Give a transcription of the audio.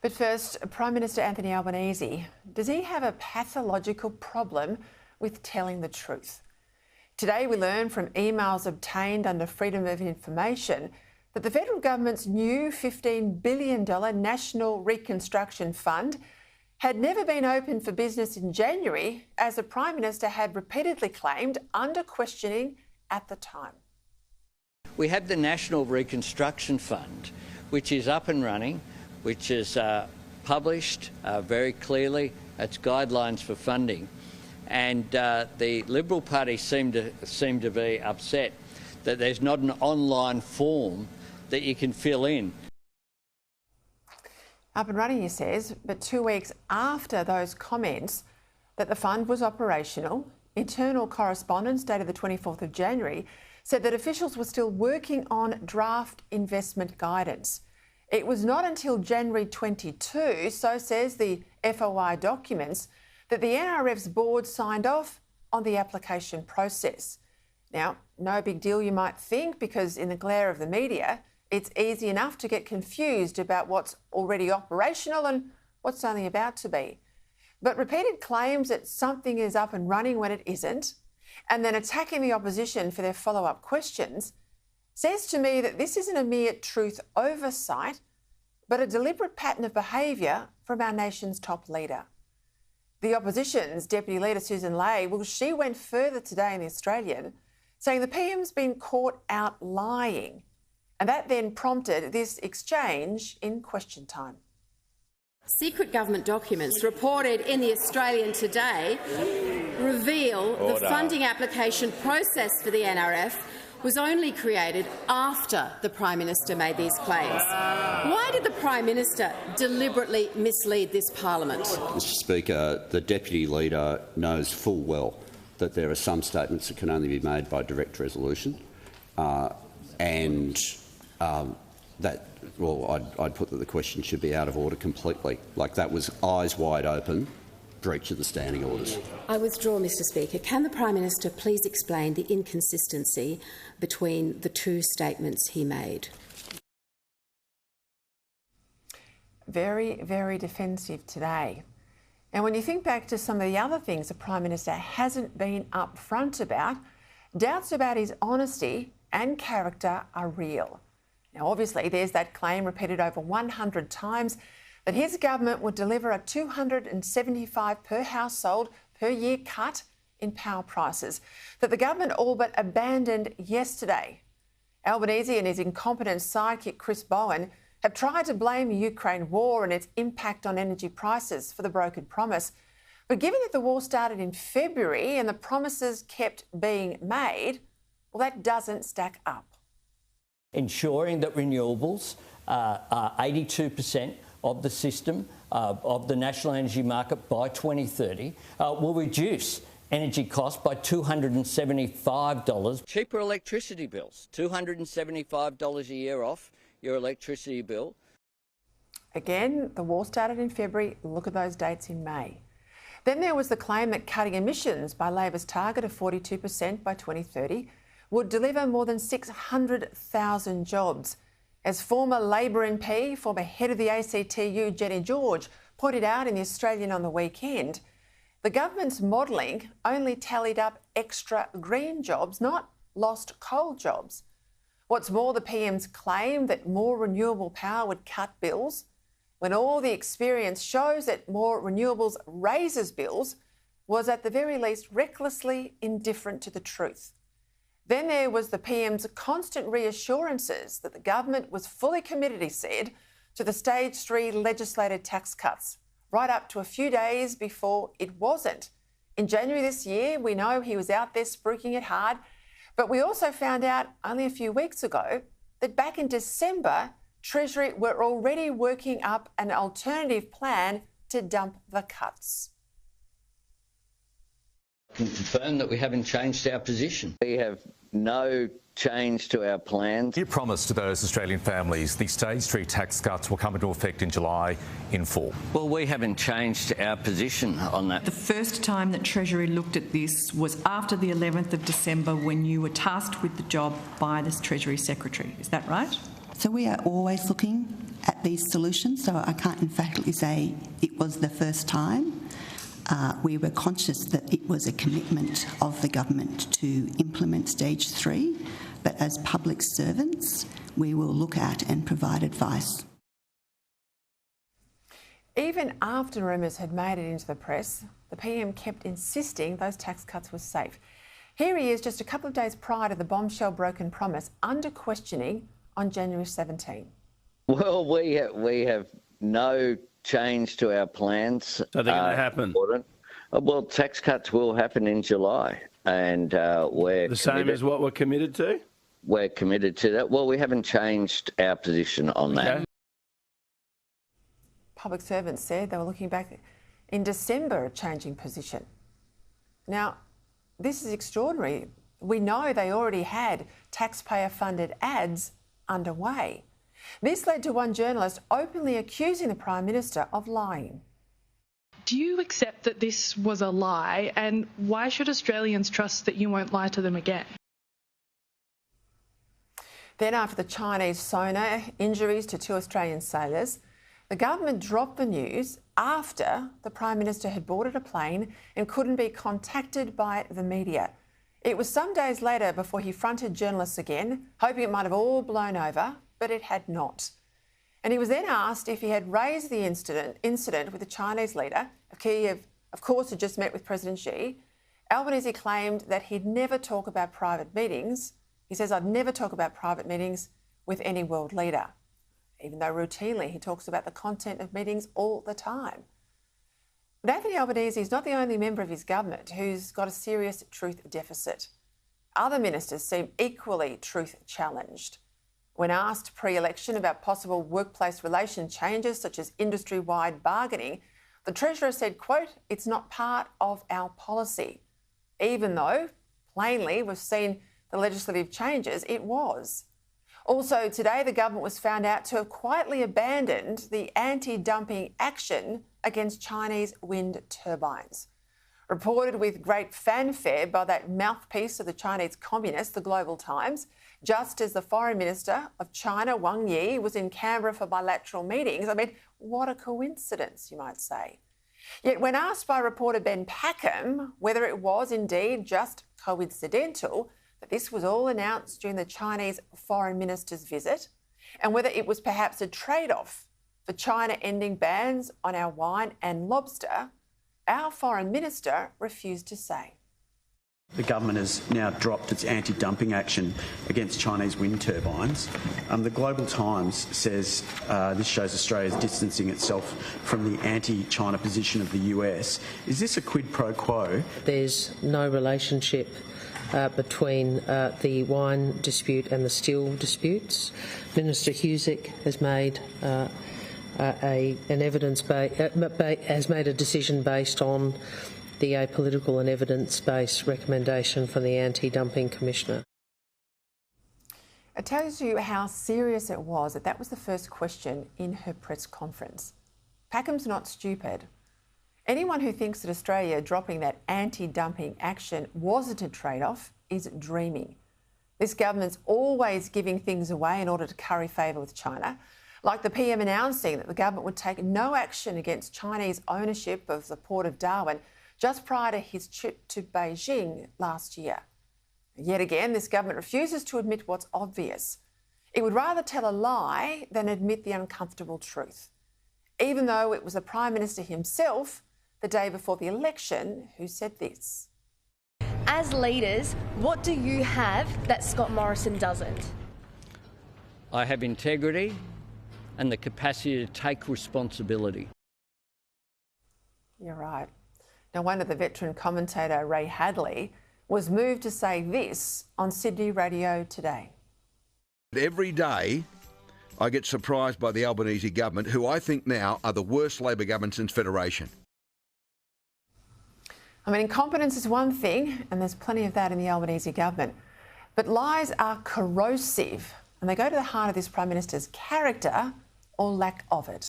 But first, Prime Minister Anthony Albanese, does he have a pathological problem with telling the truth? Today we learn from emails obtained under Freedom of Information that the federal government's new $15 billion National Reconstruction Fund had never been opened for business in January, as the Prime Minister had repeatedly claimed under questioning at the time. We have the National Reconstruction Fund, which is up and running, which is published very clearly its guidelines for funding. And the Liberal Party seem to be upset that there's not an online form that you can fill in. Up and running, he says, but 2 weeks after those comments that the fund was operational, internal correspondence dated the 24th of January said that officials were still working on draft investment guidance. It was not until January 22, so says the FOI documents, that the NRF's board signed off on the application process. Now, no big deal you might think, because in the glare of the media, it's easy enough to get confused about what's already operational and what's only about to be. But repeated claims that something is up and running when it isn't, and then attacking the opposition for their follow-up questions, says to me that this isn't a mere truth oversight, but a deliberate pattern of behaviour from our nation's top leader. The opposition's Deputy Leader Susan Ley, well, she went further today in The Australian, saying the PM's been caught out lying. And that then prompted this exchange in question time. Secret government documents reported in The Australian today reveal the funding application process for the NRF was only created after the Prime Minister made these claims. Why did the Prime Minister deliberately mislead this parliament? Mr Speaker, the Deputy Leader knows full well that there are some statements that can only be made by direct resolution, I'd put that the question should be out of order completely. Like, that was eyes wide open, breach of the standing orders. I withdraw, Mr Speaker. Can the Prime Minister please explain the inconsistency between the two statements he made? Very, very defensive today. And when you think back to some of the other things the Prime Minister hasn't been upfront about, doubts about his honesty and character are real. Now, obviously, there's that claim repeated over 100 times that his government would deliver a $275 per household per year cut in power prices, that the government all but abandoned yesterday. Albanese and his incompetent sidekick Chris Bowen have tried to blame the Ukraine war and its impact on energy prices for the brokered promise. But given that the war started in February and the promises kept being made, well, that doesn't stack up. Ensuring that renewables are 82% of the system, of the national energy market by 2030, will reduce energy costs by $275. Cheaper electricity bills, $275 a year off your electricity bill. Again, the war started in February. Look at those dates in May. Then there was the claim that cutting emissions by Labor's target of 42% by 2030 would deliver more than 600,000 jobs. As former Labor MP, former head of the ACTU, Jenny George, pointed out in The Australian on the weekend, the government's modelling only tallied up extra green jobs, not lost coal jobs. What's more, the PM's claim that more renewable power would cut bills, when all the experience shows that more renewables raises bills, was at the very least recklessly indifferent to the truth. Then there was the PM's constant reassurances that the government was fully committed, he said, to the Stage 3 legislated tax cuts, right up to a few days before it wasn't. In January this year, we know he was out there spruiking it hard, but we also found out only a few weeks ago that back in December, Treasury were already working up an alternative plan to dump the cuts. I can confirm that we haven't changed our position. We have no change to our plans. You promised to those Australian families the Stage 3 tax cuts will come into effect in July in full. Well, we haven't changed our position on that. The first time that Treasury looked at this was after the 11th of December, when you were tasked with the job by this Treasury Secretary. Is that right? So we are always looking at these solutions, so I can't emphatically say it was the first time. We were conscious that it was a commitment of the government to implement stage 3, but as public servants, we will look at and provide advice. Even after rumours had made it into the press, the PM kept insisting those tax cuts were safe. Here he is just a couple of days prior to the bombshell broken promise, under questioning on January 17. Well, we have no change to our plans. So they're going to happen? Well, tax cuts will happen in July, and we're the same as what we're committed to? We're committed to that. Well, we haven't changed our position on that. Okay. Public servants said they were looking back in December at changing position. Now, this is extraordinary. We know they already had taxpayer-funded ads underway. This led to one journalist openly accusing the Prime Minister of lying. Do you accept that this was a lie, and why should Australians trust that you won't lie to them again? Then, after the Chinese sonar injuries to 2 Australian sailors, the government dropped the news after the Prime Minister had boarded a plane and couldn't be contacted by the media. It was some days later before he fronted journalists again, hoping it might have all blown over, but it had not. And he was then asked if he had raised the incident with the Chinese leader. Kiev, of course, had just met with President Xi. Albanese claimed that he'd never talk about private meetings. He says, "I'd never talk about private meetings with any world leader," even though routinely he talks about the content of meetings all the time. But Anthony Albanese is not the only member of his government who's got a serious truth deficit. Other ministers seem equally truth challenged. When asked pre-election about possible workplace relation changes such as industry-wide bargaining, the Treasurer said, quote, "It's not part of our policy," even though, plainly, we've seen the legislative changes it was. Also today, the government was found out to have quietly abandoned the anti-dumping action against Chinese wind turbines. Reported with great fanfare by that mouthpiece of the Chinese communists, the Global Times, just as the Foreign Minister of China, Wang Yi, was in Canberra for bilateral meetings. I mean, what a coincidence, you might say. Yet when asked by reporter Ben Packham whether it was indeed just coincidental that this was all announced during the Chinese Foreign Minister's visit, and whether it was perhaps a trade-off for China ending bans on our wine and lobster, our Foreign Minister refused to say. The government has now dropped its anti-dumping action against Chinese wind turbines. The Global Times says this shows Australia's distancing itself from the anti-China position of the US. Is this a quid pro quo? There's no relationship between the wine dispute and the steel disputes. Minister Husick has made has made a decision based on the apolitical and evidence-based recommendation from the Anti-Dumping Commissioner. It tells you how serious it was that was the first question in her press conference. Packham's not stupid. Anyone who thinks that Australia dropping that anti-dumping action wasn't a trade-off is dreaming. This government's always giving things away in order to curry favour with China, like the PM announcing that the government would take no action against Chinese ownership of the Port of Darwin just prior to his trip to Beijing last year. Yet again, this government refuses to admit what's obvious. It would rather tell a lie than admit the uncomfortable truth, even though it was the Prime Minister himself, the day before the election, who said this. As leaders, what do you have that Scott Morrison doesn't? I have integrity and the capacity to take responsibility. You're right. No wonder the veteran commentator Ray Hadley was moved to say this on Sydney Radio Today. Every day I get surprised by the Albanese government, who I think now are the worst Labor government since Federation. I mean, incompetence is one thing, and there's plenty of that in the Albanese government. But lies are corrosive, and they go to the heart of this Prime Minister's character or lack of it.